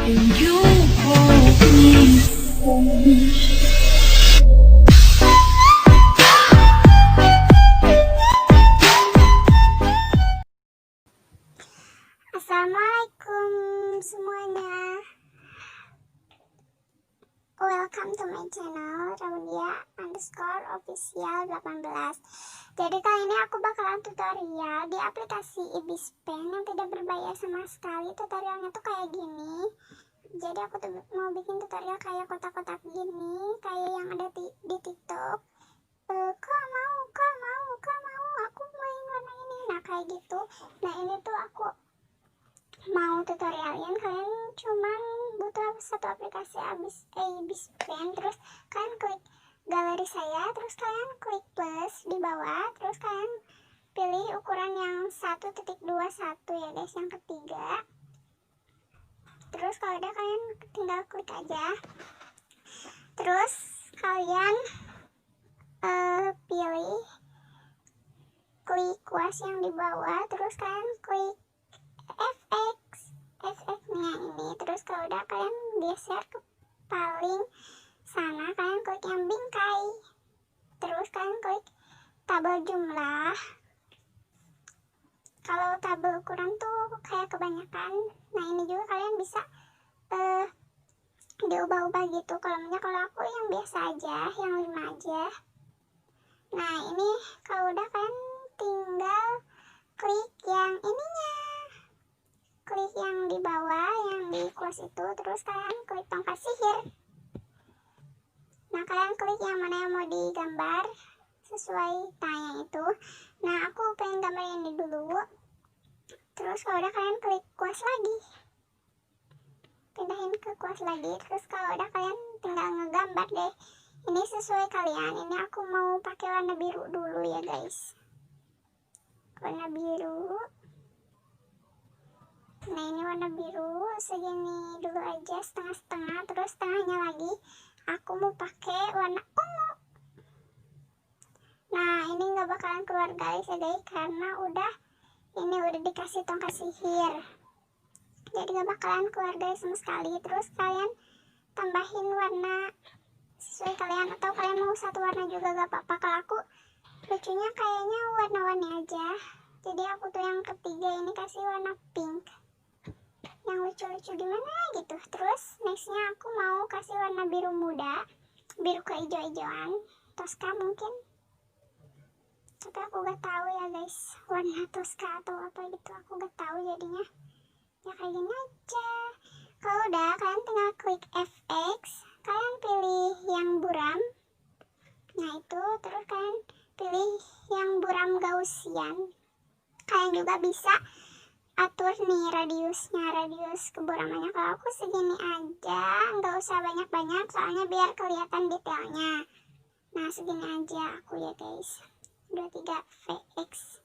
You hold me. Assalamualaikum semuanya. Welcome to my channel Raudia_official 18. Jadi kali ini aku bakalan tutorial di aplikasi Ibispaint yang tidak berbayar sama sekali. Tutorialnya tuh kayak gini. Jadi aku tuh mau bikin tutorial kayak kotak-kotak gini, kayak yang ada di TikTok. Kok mau aku main warna ini. Nah kayak gitu. Nah ini tuh aku mau tutorialin, kalian cuman butuh satu aplikasi Ibispaint, terus kalian klik galeri saya, terus kalian klik plus di bawah, terus kalian pilih ukuran yang 1.21 ya guys, yang ketiga. Terus kalau udah kalian tinggal klik aja, terus kalian pilih klik kuas yang di bawah, terus kalian klik efeknya ini, terus kalau udah kalian geser ke paling sana, kalian klik yang bingkai, terus kalian klik tabel jumlah. Kalau tabel ukuran tuh kayak kebanyakan, nah ini juga kalian bisa diubah-ubah gitu. Kalau aku yang biasa aja, yang 5 aja. Nah ini kalau udah kalian tinggal klik yang ininya, klik yang di bawah yang di kuas itu, terus kalian klik tongkat sihir. Nah kalian klik yang mana yang mau digambar sesuai tanya itu. Nah aku pengen gambar ini dulu. Terus kalau udah kalian klik kuas lagi, pindahin ke kuas lagi. Terus kalau udah kalian tinggal ngegambar deh, ini sesuai kalian. Ini aku mau pakai warna biru dulu ya guys, warna biru. Nah ini warna biru segini dulu aja, setengah-setengah. Terus setengahnya lagi aku mau pakai warna ungu. Nah ini nggak bakalan keluar guys ya guys, karena ini udah dikasih tongkat sihir, jadi nggak bakalan keluar guys sama sekali. Terus kalian tambahin warna sesuai kalian, atau kalian mau satu warna juga gak apa-apa. Kalau aku lucunya kayaknya warna-warni aja, jadi aku tuh yang ketiga ini kasih warna pink yang lucu-lucu gimana gitu. Terus nextnya aku mau kasih warna biru muda, biru kehijau-hijauan, toska mungkin, tapi aku gak tahu ya guys warna toska atau apa gitu, aku gak tahu jadinya ya kayak gini aja. Kalau udah kalian tinggal klik FX, kalian pilih yang buram, nah itu, terus kalian pilih yang buram Gaussian. Kalian juga bisa atur nih radius keburamannya. Kalau aku segini aja, nggak usah banyak-banyak soalnya biar kelihatan detailnya. Nah segini aja aku ya guys, 23 VX.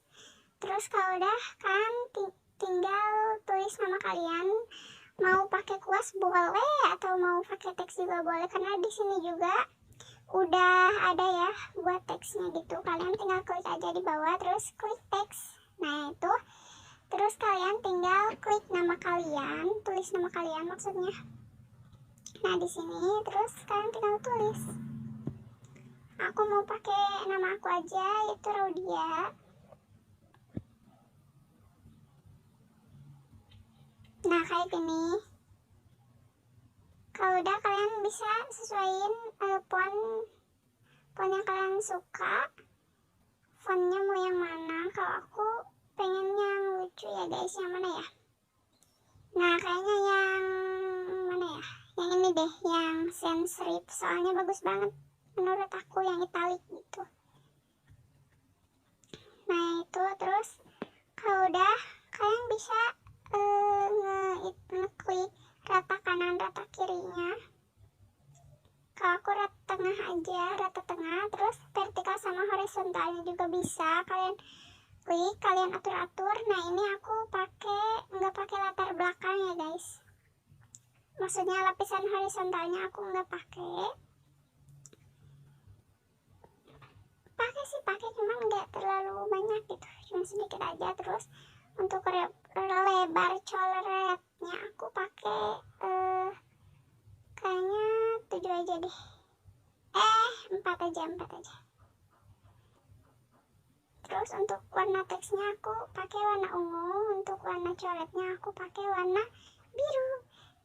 Terus kalau udah kalian tinggal tulis nama kalian, mau pakai kuas boleh atau mau pakai teks juga boleh, karena di sini juga udah ada ya buat teksnya gitu. Kalian tinggal klik aja di bawah, terus klik teks. Nah itu, terus kalian tinggal klik nama kalian, tulis nama kalian maksudnya. Nah di sini terus kalian tinggal tulis. Aku mau pakai nama aku aja, itu Raudia. Nah kayak gini. Kalau udah kalian bisa sesuaiin font yang kalian suka, fontnya mau yang mana. Kalau aku pengen yang lucu ya guys, yang mana ya? Nah kayaknya yang mana ya, yang ini deh, yang sans serif, soalnya bagus banget menurut aku, yang italic gitu. Nah itu, terus kalau udah kalian bisa ngeklik rata kanan rata kirinya. Kalau aku rata tengah aja, rata tengah. Terus vertikal sama horizontalnya juga bisa kalian klik, kalian atur-atur. Nah ini aku nggak pakai latar belakang ya guys, maksudnya lapisan horizontalnya aku nggak pakai pakai cuman nggak terlalu banyak gitu, cuma sedikit aja. Terus untuk lebar coretnya aku pakai deh. 4 aja. Terus untuk warna teksnya aku pakai warna ungu, untuk warna coretnya aku pakai warna biru.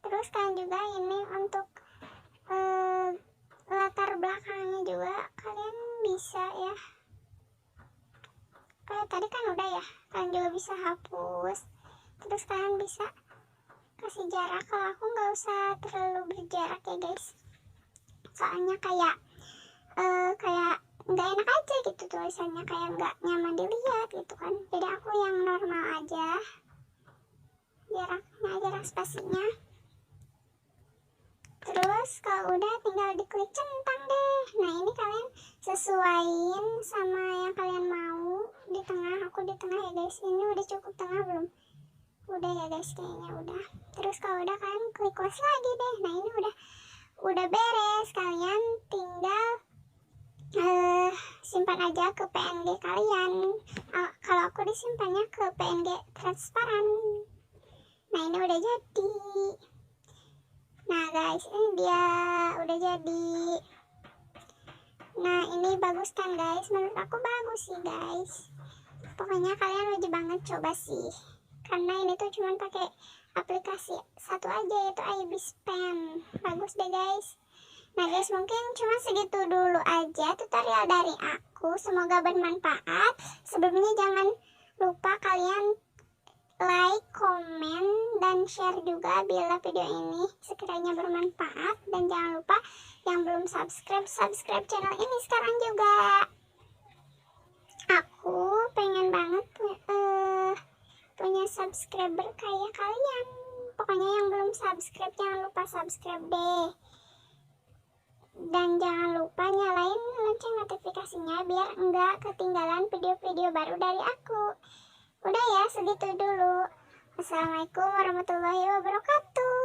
Terus kalian juga ini untuk latar belakangnya juga kalian bisa ya, kayak tadi kan udah ya, kalian juga bisa hapus. Terus kalian bisa kasih jarak, kalau aku nggak usah terlalu berjarak ya guys, soalnya kayak nggak enak aja gitu tulisannya, kayak nggak nyaman dilihat gitu kan. Jadi aku yang normal aja, jarak spasinya. Terus kalau udah tinggal diklik centang deh. Nah ini kalian sesuaiin sama yang kalian mau. Di tengah, aku di tengah ya guys. Ini udah cukup tengah belum? Udah ya guys, kayaknya udah. Terus kalau udah kalian klik close lagi deh. Nah ini udah beres. Kalian tinggal simpan aja ke PNG kalian. Kalau aku disimpannya ke PNG transparan. Nah ini udah jadi. Nah guys, ini dia udah jadi. Nah ini bagus kan guys, menurut aku bagus sih guys. Pokoknya kalian wajib banget coba sih, karena ini tuh cuman pakai aplikasi satu aja, yaitu Ibispaint. Bagus deh guys. Nah guys, mungkin cuma segitu dulu aja tutorial dari aku, semoga bermanfaat. Sebelumnya jangan lupa kalian like, komen, dan share juga bila video ini sekiranya bermanfaat. Dan jangan lupa yang belum subscribe channel ini sekarang juga. Aku pengen banget punya subscriber kayak kalian. Pokoknya yang belum subscribe jangan lupa subscribe deh. Dan jangan lupa nyalain lonceng notifikasinya biar enggak ketinggalan video-video baru dari aku. Udah ya, segitu dulu. Assalamualaikum warahmatullahi wabarakatuh.